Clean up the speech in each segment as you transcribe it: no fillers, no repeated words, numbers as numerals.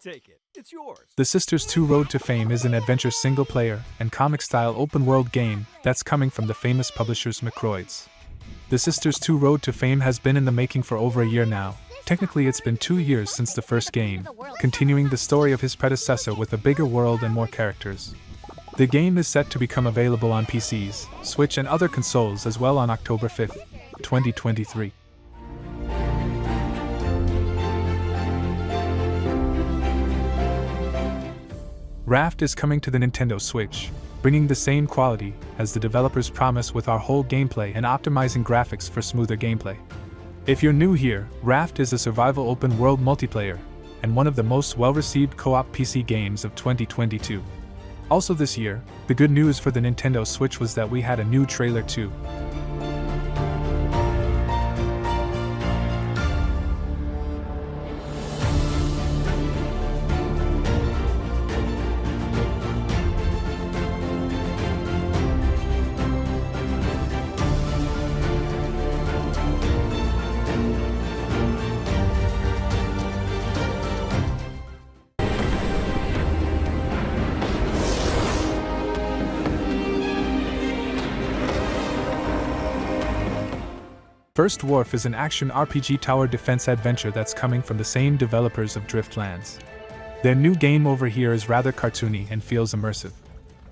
take it. It's yours. The Sisters 2 Road to Fame is an adventure single-player and comic-style open-world game that's coming from the famous publishers McCroids. The Sisters 2 Road to Fame has been in the making for over a year now. Technically, it's been 2 years since the first game, continuing the story of his predecessor with a bigger world and more characters. The game is set to become available on PCs, Switch and other consoles as well on October 5th, 2023. Raft is coming to the Nintendo Switch, bringing the same quality as the developers promise with our whole gameplay and optimizing graphics for smoother gameplay. If you're new here, Raft is a survival open-world multiplayer, and one of the most well-received co-op PC games of 2022. Also this year, the good news for the Nintendo Switch was that we had a new trailer too. First Dwarf is an action RPG tower defense adventure that's coming from the same developers of Driftlands. Their new game over here is rather cartoony and feels immersive.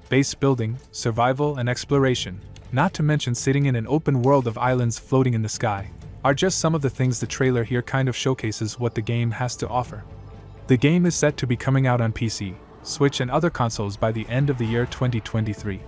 Base building, survival, and exploration, not to mention sitting in an open world of islands floating in the sky, are just some of the things the trailer here kind of showcases what the game has to offer. The game is set to be coming out on PC, Switch, and other consoles by the end of the year 2023.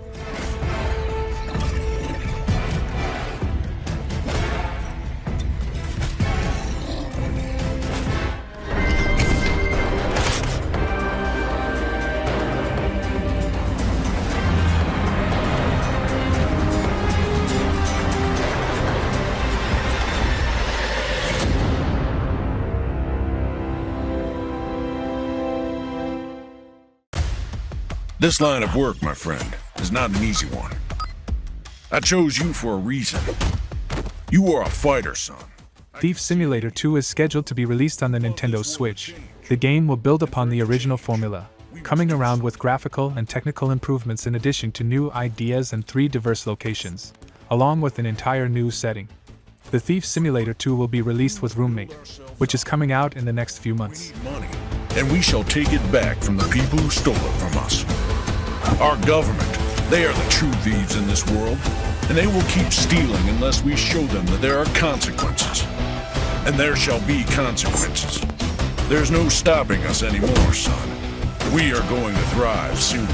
This line of work, my friend, is not an easy one. I chose you for a reason. You are a fighter, son. Thief Simulator 2 is scheduled to be released on the Nintendo Switch. The game will build upon the original formula, coming around with graphical and technical improvements in addition to new ideas and 3 diverse locations, along with an entire new setting. The Thief Simulator 2 will be released with Roommate, which is coming out in the next few months. We need money, and we shall take it back from the people who stole it from us. Our government, they are the true thieves in this world, and they will keep stealing unless we show them that there are consequences. And there shall be consequences. There's no stopping us anymore, son. We are going to thrive soon.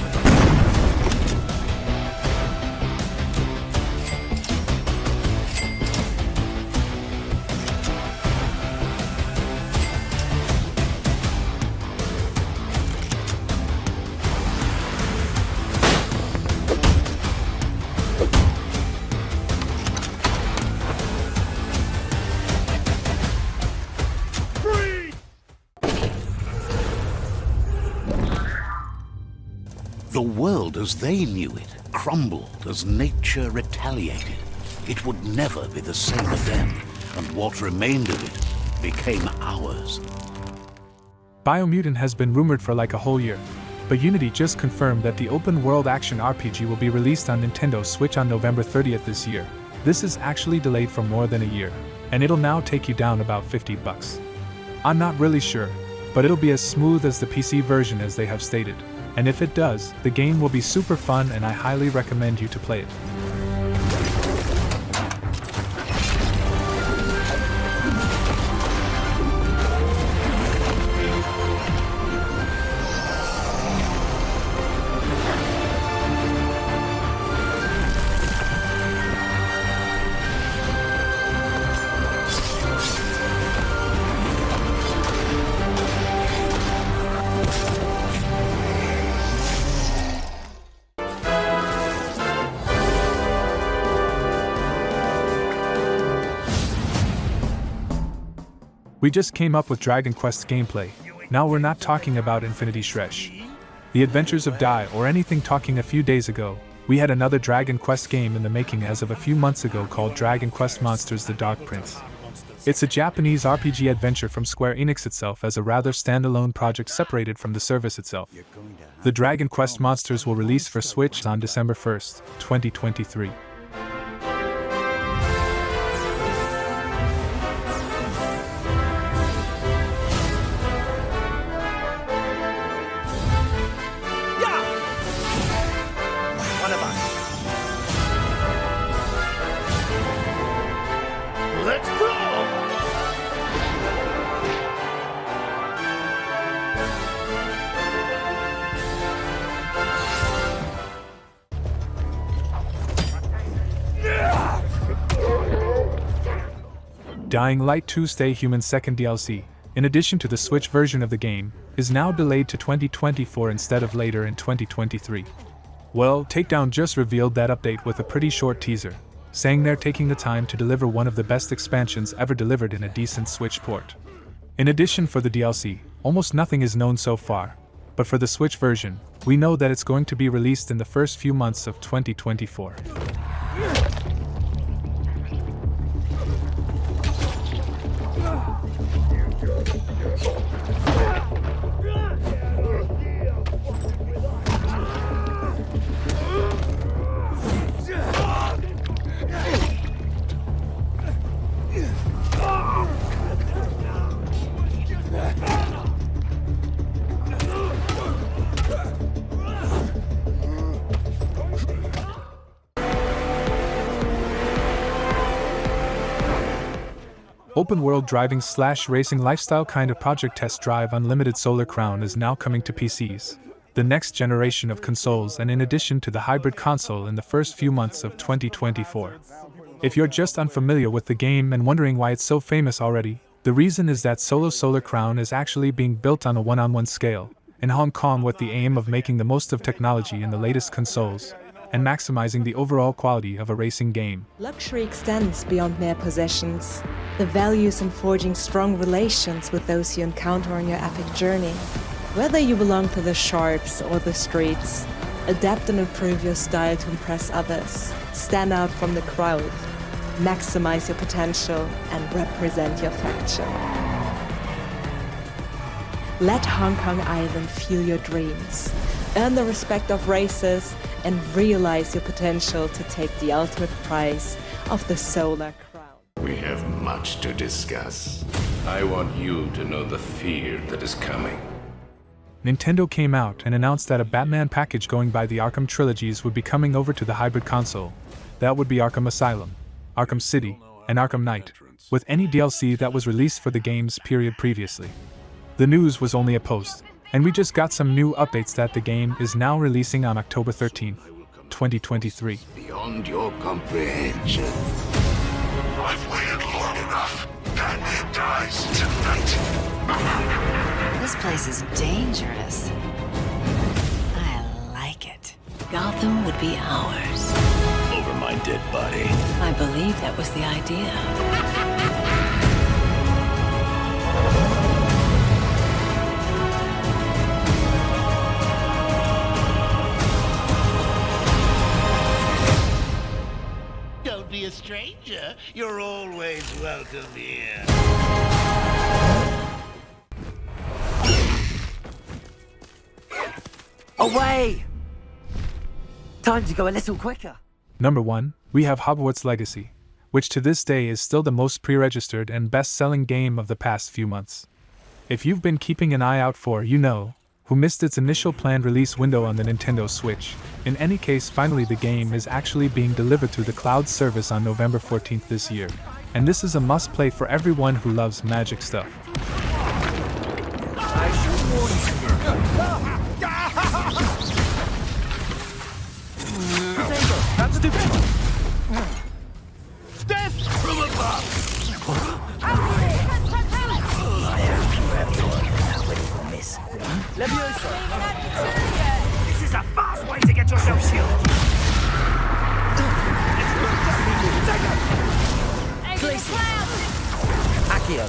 The world as they knew it crumbled as nature retaliated. It would never be the same again, and what remained of it became ours. Biomutant has been rumored for like a whole year, but Unity just confirmed that the open-world action RPG will be released on Nintendo Switch on November 30th this year. This is actually delayed for more than a year, and it'll now take you down about $50. I'm not really sure, but it'll be as smooth as the PC version as they have stated. And if it does, the game will be super fun and I highly recommend you to play it. We just came up with Dragon Quest gameplay. Now we're not talking about Infinity Shresh, The Adventures of Dai, or anything. Talking a few days ago, we had another Dragon Quest game in the making as of a few months ago called Dragon Quest Monsters: The Dark Prince. It's a Japanese RPG adventure from Square Enix itself as a rather standalone project separated from the service itself. The Dragon Quest monsters will release for Switch on December 1st, 2023. Dying Light 2 Stay Human Second DLC, in addition to the Switch version of the game, is now delayed to 2024 instead of later in 2023. Well, Takedown just revealed that update with a pretty short teaser, saying they're taking the time to deliver one of the best expansions ever delivered in a decent Switch port. In addition, for the DLC, almost nothing is known so far, but for the Switch version, we know that it's going to be released in the first few months of 2024. Open-world driving/racing lifestyle kind of Project Test Drive Unlimited Solar Crown is now coming to PCs, the next generation of consoles, and in addition to the hybrid console in the first few months of 2024. If you're just unfamiliar with the game and wondering why it's so famous already, the reason is that Solar Crown is actually being built on a one-on-one scale, in Hong Kong, with the aim of making the most of technology in the latest consoles, and maximizing the overall quality of a racing game. Luxury extends beyond mere possessions. The values in forging strong relations with those you encounter on your epic journey. Whether you belong to the sharps or the streets, adapt and improve your style to impress others. Stand out from the crowd. Maximize your potential and represent your faction. Let Hong Kong Island fuel your dreams. Earn the respect of races and realize your potential to take the ultimate prize of the Solar Crown. We have much to discuss. I want you to know the fear that is coming. Nintendo came out and announced that a Batman package going by the Arkham trilogies would be coming over to the hybrid console. That would be Arkham Asylum, Arkham City, and Arkham Knight, with any DLC that was released for the games period previously. The news was only a post, and we just got some new updates that the game is now releasing on October 13th, 2023. Beyond your comprehension. I've waited long enough. Batman dies tonight. This place is dangerous. I like it. Gotham would be ours. Over my dead body. I believe that was the idea. Don't be a stranger. You're always welcome here. Away! Time to go a little quicker. Number 1, we have Hogwarts Legacy, which to this day is still the most pre-registered and best-selling game of the past few months. If you've been keeping an eye out for, who missed its initial planned release window on the Nintendo Switch. In any case, finally the game is actually being delivered through the cloud service on November 14th this year, and this is a must-play for everyone who loves magic stuff. I should warn you. That's stupid. Death from above! I hope you have your ready for this. Leviosa. This is a fast way to get yourself shielded. Please. Accio.